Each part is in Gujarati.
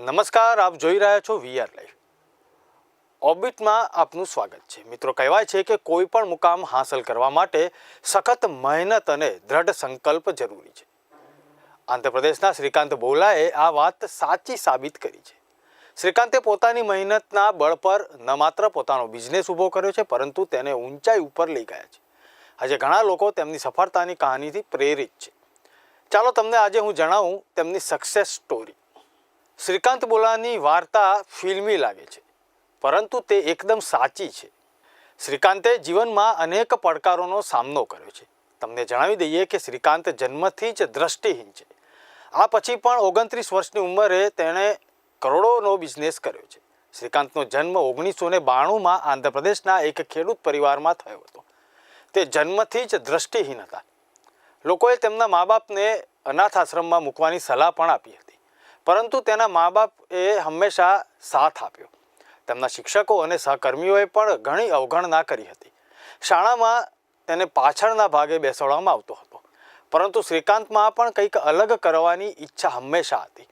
નમસ્કાર, આપ જોઈ રહ્યા છો વીઆર લાઈવ. ઓર્બિટમાં આપનું સ્વાગત છે. મિત્રો, કહેવાય છે કે કોઈ પણ મુકામ હાંસલ કરવા માટે સખત મહેનત અને દ્રઢ સંકલ્પ જરૂરી છે. આંધ્રપ્રદેશના શ્રીકાંત બોલાએ આ વાત સાચી સાબિત કરી છે. શ્રીકાંતે પોતાની મહેનતના બળ પર ન માત્ર પોતાનો બિઝનેસ ઊભો કર્યો છે, પરંતુ તેને ઊંચાઈ ઉપર લઈ ગયા છે. આજે ઘણા લોકો તેમની સફળતાની કહાનીથી પ્રેરિત છે. ચાલો તમને આજે હું જણાવું તેમની સક્સેસ સ્ટોરી. શ્રીકાંત બોલાની વાર્તા ફિલ્મી લાગે છે, પરંતુ તે એકદમ સાચી છે. શ્રીકાંતે જીવનમાં અનેક પડકારોનો સામનો કર્યો છે. તમને જણાવી દઈએ કે શ્રીકાંત જન્મથી જ દ્રષ્ટિહીન છે. આ પછી પણ 29 વર્ષની ઉંમરે તેણે કરોડોનો બિઝનેસ કર્યો છે. શ્રીકાંતનો જન્મ 1992માં આંધ્રપ્રદેશના એક ખેડૂત પરિવારમાં થયો હતો. તે જન્મથી જ દ્રષ્ટિહીન હતા. લોકોએ તેમના મા બાપને અનાથ આશ્રમમાં મૂકવાની સલાહ પણ આપી હતી, પરંતુ તેના મા બાપે હંમેશા સાથ આપ્યો. તેમના શિક્ષકો અને સહકર્મીઓએ પણ ઘણી અવગણના કરી હતી. શાળામાં તેને પાછળના ભાગે બેસાડવામાં આવતો હતો, પરંતુ શ્રીકાંતમાં પણ કંઈક અલગ કરવાની ઈચ્છા હંમેશા હતી.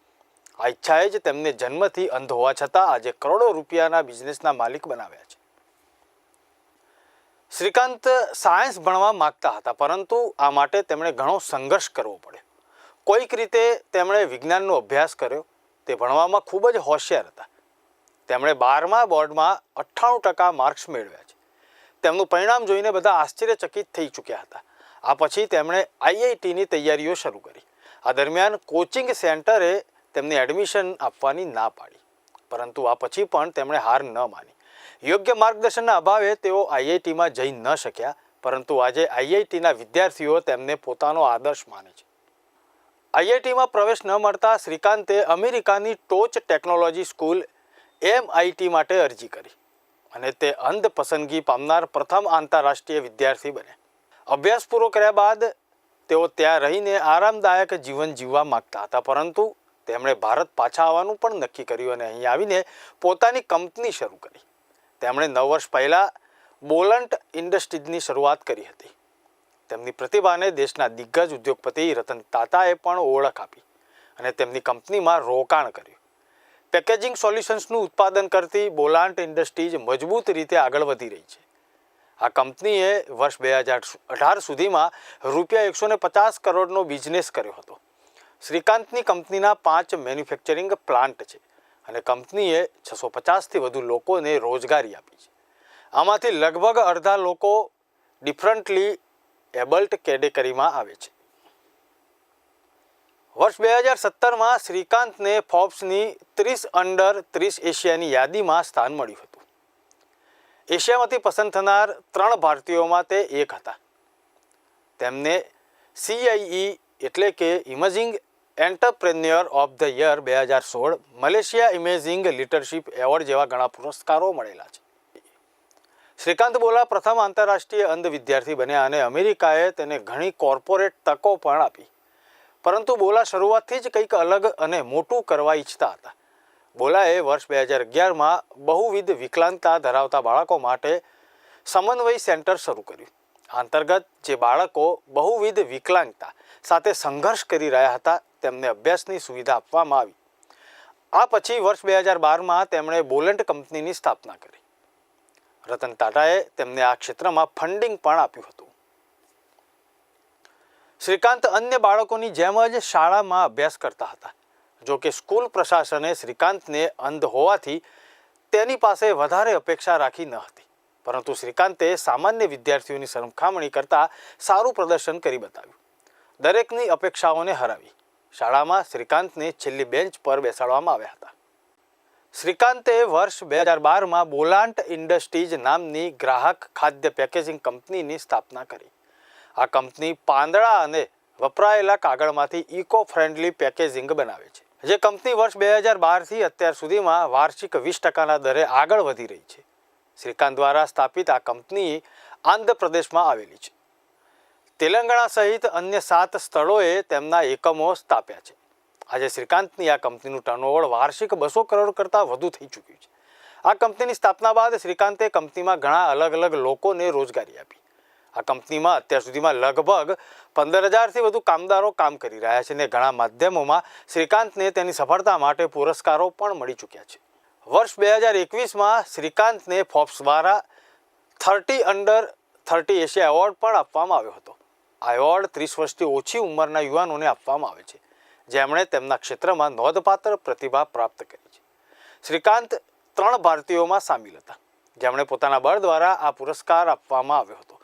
આ ઈચ્છાએ જ તેમને જન્મથી અંધ હોવા છતાં આજે કરોડો રૂપિયાના બિઝનેસના માલિક બનાવ્યા છે. શ્રીકાંત સાયન્સ ભણવા માંગતા હતા, પરંતુ આ માટે તેમણે ઘણો સંઘર્ષ કરવો પડ્યો. કોઈક રીતે તેમણે વિજ્ઞાનનો અભ્યાસ કર્યો. તે ભણવામાં ખૂબ જ હોશિયાર હતા. તેમણે 12મા બોર્ડમાં 98% માર્ક્સ મેળવ્યા છે. તેમનું પરિણામ જોઈને બધા આશ્ચર્યચકિત થઈ ચૂક્યા હતા. આ પછી તેમણે IITની તૈયારીઓ શરૂ કરી. આ દરમિયાન કોચિંગ સેન્ટરે તેમને એડમિશન આપવાની ના પાડી, પરંતુ આ પછી પણ તેમણે હાર ન માની. યોગ્ય માર્ગદર્શનના અભાવે તેઓ IITમાં જઈ ન શક્યા, પરંતુ આજે IITના વિદ્યાર્થીઓ તેમને પોતાનો આદર્શ માને છે. IITમાં પ્રવેશ ન મળતા શ્રીકાંતે અમેરિકાની ટોચ ટેકનોલોજી સ્કૂલ MIT માટે અરજી કરી અને તે અંધ પસંદગી પામનાર પ્રથમ આંતરરાષ્ટ્રીય વિદ્યાર્થી બન્યા. અભ્યાસ પૂરો કર્યા બાદ તેઓ ત્યાં રહીને આરામદાયક જીવન જીવવા માંગતા હતા, પરંતુ તેમણે ભારત પાછા આવવાનું પણ નક્કી કર્યું અને અહીં આવીને પોતાની કંપની શરૂ કરી. તેમણે 9 વર્ષ પહેલાં બોલન્ટ ઇન્ડસ્ટ્રીઝની શરૂઆત કરી હતી. તેમની પ્રતિભાને દેશના દિગ્ગજ ઉદ્યોગપતિ રતન ટાટાએ પણ ઓળખ આપી અને તેમની કંપનીમાં રોકાણ કર્યું. પેકેજિંગ સોલ્યુશન્સનું ઉત્પાદન કરતી બોલાન્ટ ઇન્ડસ્ટ્રીઝ મજબૂત રીતે આગળ વધી રહી છે. આ કંપનીએ વર્ષ 2018 સુધીમાં રૂપિયા 150 કરોડનો બિઝનેસ કર્યો હતો. શ્રીકાંતની કંપનીના 5 મેન્યુફેક્ચરિંગ પ્લાન્ટ છે અને કંપનીએ 650થી વધુ લોકોને રોજગારી આપી છે. આમાંથી લગભગ અડધા લોકો ડિફરન્ટલી એબલ્ડ કેટેગરીમાં આવે છે. વર્ષ 2017માં શ્રીકાંતને ફોર્બ્સની 30 અંડર 30 એશિયાની યાદીમાં સ્થાન મળ્યું હતું. એશિયામાંથી પસંદ થનાર 3 ભારતીયોમાં તે એક હતા. તેમને CIE એટલે કે emerging entrepreneur of the year 2016, Malaysia imaging leadership award જેવા ઘણા પુરસ્કારો મળેલા છે. શ્રીકાંત બોલા પ્રથમ આંતરરાષ્ટ્રીય અંધ વિદ્યાર્થી બન્યા અને અમેરિકાએ તેને ઘણી કોર્પોરેટ તકો પણ આપી. પરંતુ બોલા શરૂઆતથી જ કંઈક અલગ અને મોટું કરવા ઈચ્છતા હતા. બોલાએ વર્ષ 2011માં બહુવિધ વિકલાંગતા ધરાવતા બાળકો માટે સમન્વય સેન્ટર શરૂ કર્યું. આ અંતર્ગત જે બાળકો બહુવિધ વિકલાંગતા સાથે સંઘર્ષ કરી રહ્યા હતા તેમને અભ્યાસની સુવિધા આપવામાં આવી. આ પછી વર્ષ 2012માં તેમણે બોલન્ટ કંપનીની સ્થાપના કરી. રતન ટાટાએ તેમને આ ક્ષેત્રમાં ફંડિંગ પણ આપ્યું હતું. શ્રીકાંત અન્ય બાળકોની જેમ જ શાળામાં અભ્યાસ કરતા હતા. જો કે સ્કૂલ પ્રશાસને શ્રીકાંતને અંધ હોવાથી તેની પાસે વધારે અપેક્ષા રાખી ન હતી, પરંતુ શ્રીકાંતે સામાન્ય વિદ્યાર્થીઓની સરખામણી કરતાં સારું પ્રદર્શન કરી બતાવ્યું. દરેકની અપેક્ષાઓને હરાવી. શાળામાં શ્રીકાંતને છેલ્લી બેન્ચ પર બેસાડવામાં આવ્યા હતા. શ્રીકાંતે વર્ષ 2012માં બોલાન્ટ ઇન્ડસ્ટ્રીઝ નામની ગ્રાહક ખાદ્ય પેકેજિંગ કંપનીની સ્થાપના કરી. આ કંપની પાંદડા અને વપરાયેલા કાગળમાંથી ઇકો ફ્રેન્ડલી પેકેજિંગ બનાવે છે. જે કંપની વર્ષ 2012થી અત્યાર સુધીમાં વાર્ષિક 20%ના દરે આગળ વધી રહી છે. શ્રીકાંત દ્વારા સ્થાપિત આ કંપની આંધ્રપ્રદેશમાં આવેલી છે. તેલંગાણા સહિત અન્ય 7 સ્થળોએ તેમના એકમો સ્થાપ્યા છે. આજે શ્રીકાંતની આ કંપનીનું ટર્નઓવર વાર્ષિક 200 કરોડ કરતાં વધુ થઈ ચૂક્યું છે. આ કંપનીની સ્થાપના બાદ શ્રીકાંતે કંપનીમાં ઘણા અલગ અલગ લોકોને રોજગારી આપી. આ કંપનીમાં અત્યાર સુધીમાં લગભગ 15,000થી વધુ કામદારો કામ કરી રહ્યા છે અને ઘણા માધ્યમોમાં શ્રીકાંતને તેની સફળતા માટે પુરસ્કારો પણ મળી ચૂક્યા છે. વર્ષ 2021માં શ્રીકાંતને ફોર્બ્સ દ્વારા 30 અંડર 30 એશિયા એવોર્ડ પણ આપવામાં આવ્યો હતો. આ એવોર્ડ 30 વર્ષથી ઓછી ઉંમરના યુવાનોને આપવામાં આવે છે જેમણે તેમના ક્ષેત્રમાં નોંધપાત્ર પ્રતિભા પ્રાપ્ત કરી છે. શ્રીકાંત 3 ભારતીયોમાં સામેલ હતા જેમણે પોતાના બળ દ્વારા આ પુરસ્કાર આપવામાં આવ્યો હતો.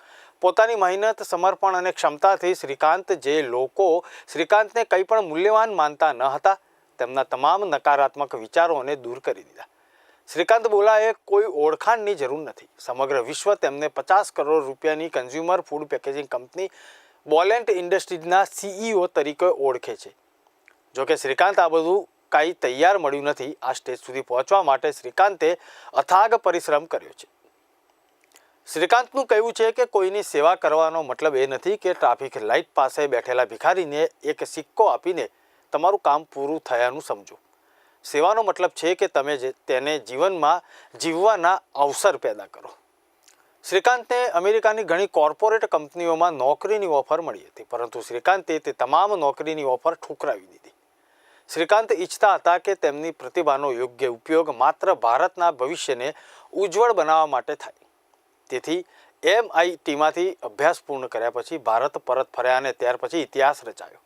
પોતાની મહેનત, સમર્પણ અને ક્ષમતાથી શ્રીકાંત જે લોકો શ્રીકાંતને કંઈ પણ મૂલ્યવાન માનતા ન હતા તેમના તમામ નકારાત્મક વિચારોને દૂર કરી દીધા. શ્રીકાંત બોલાએ કોઈ ઓળખાણની જરૂર નથી. સમગ્ર વિશ્વ તેમને 50 કરોડ રૂપિયાની consumer food packaging company Bolant ઇન્ડસ્ટ્રીઝના CEO તરીકે ઓળખે છે. જોકે શ્રીકાંત આ બધું કાંઈ તૈયાર મળ્યું નથી. આ સ્ટેજ સુધી પહોંચવા માટે શ્રીકાંતે અથાગ પરિશ્રમ કર્યો છે. શ્રીકાંતનું કહેવું છે કે કોઈની સેવા કરવાનો મતલબ એ નથી કે ટ્રાફિક લાઇટ પાસે બેઠેલા ભિખારીને એક સિક્કો આપીને તમારું કામ પૂરું થયાનું સમજો. સેવાનો મતલબ છે કે તમે તેને જીવનમાં જીવવાના અવસર પેદા કરો. શ્રીકાંતને અમેરિકાની ઘણી કોર્પોરેટ કંપનીઓમાં નોકરીની ઓફર મળી હતી પરંતુ શ્રીકાંતે તે તમામ નોકરીની ઓફર ઠુકરાવી દીધી. શ્રીકાંત ઈચ્છતા હતા કે તેમની પ્રતિભાનો યોગ્ય ઉપયોગ માત્ર ભારતના ભવિષ્યને ઉજ્જવળ બનાવવા માટે થાય. તેથી MITમાંથી અભ્યાસ પૂર્ણ કર્યા પછી ભારત પરત ફર્યા અને ત્યાર પછી ઇતિહાસ રચાયો.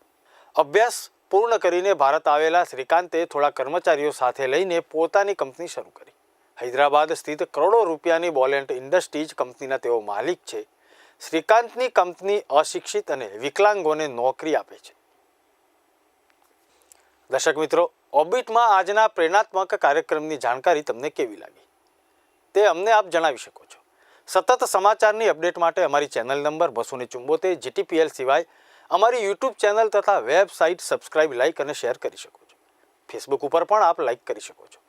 અભ્યાસ પૂર્ણ કરીને ભારત આવેલા શ્રીકાંતે થોડા કર્મચારીઓ સાથે લઈને પોતાની કંપની શરૂ કરી. હૈદરાબાદ સ્થિત કરોડો રૂપિયાની બોલેન્ટ ઇન્ડસ્ટ્રીઝ કંપનીના તેઓ માલિક છે. શ્રીકાંતની કંપની અશિક્ષિત અને વિકલાંગોને નોકરી આપે છે. દર્શક મિત્રો, ઓર્બિટમાં આજના પ્રેરણાત્મક કાર્યક્રમની જાણકારી તમને કેવી લાગી તે અમને આપ જણાવી શકો છો. સતત સમાચારની અપડેટ માટે અમારી ચેનલ નંબર 274 GTPL સિવાય અમારી YouTube ચેનલ તથા વેબસાઇટ સબસ્ક્રાઇબ, લાઇક અને શેર કરી શકો છો. ફેસબુક ઉપર પણ આપ લાઇક કરી શકો છો.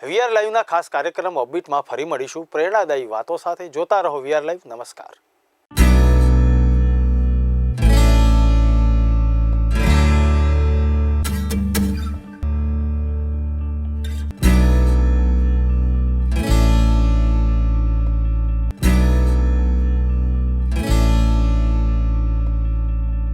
VR લાઈવના ખાસ કાર્યક્રમ ઓર્બિટમાં ફરી મળીશું પ્રેરણાદાયી વાતો સાથે. જોતા રહો VR લાઈવ. નમસ્કાર.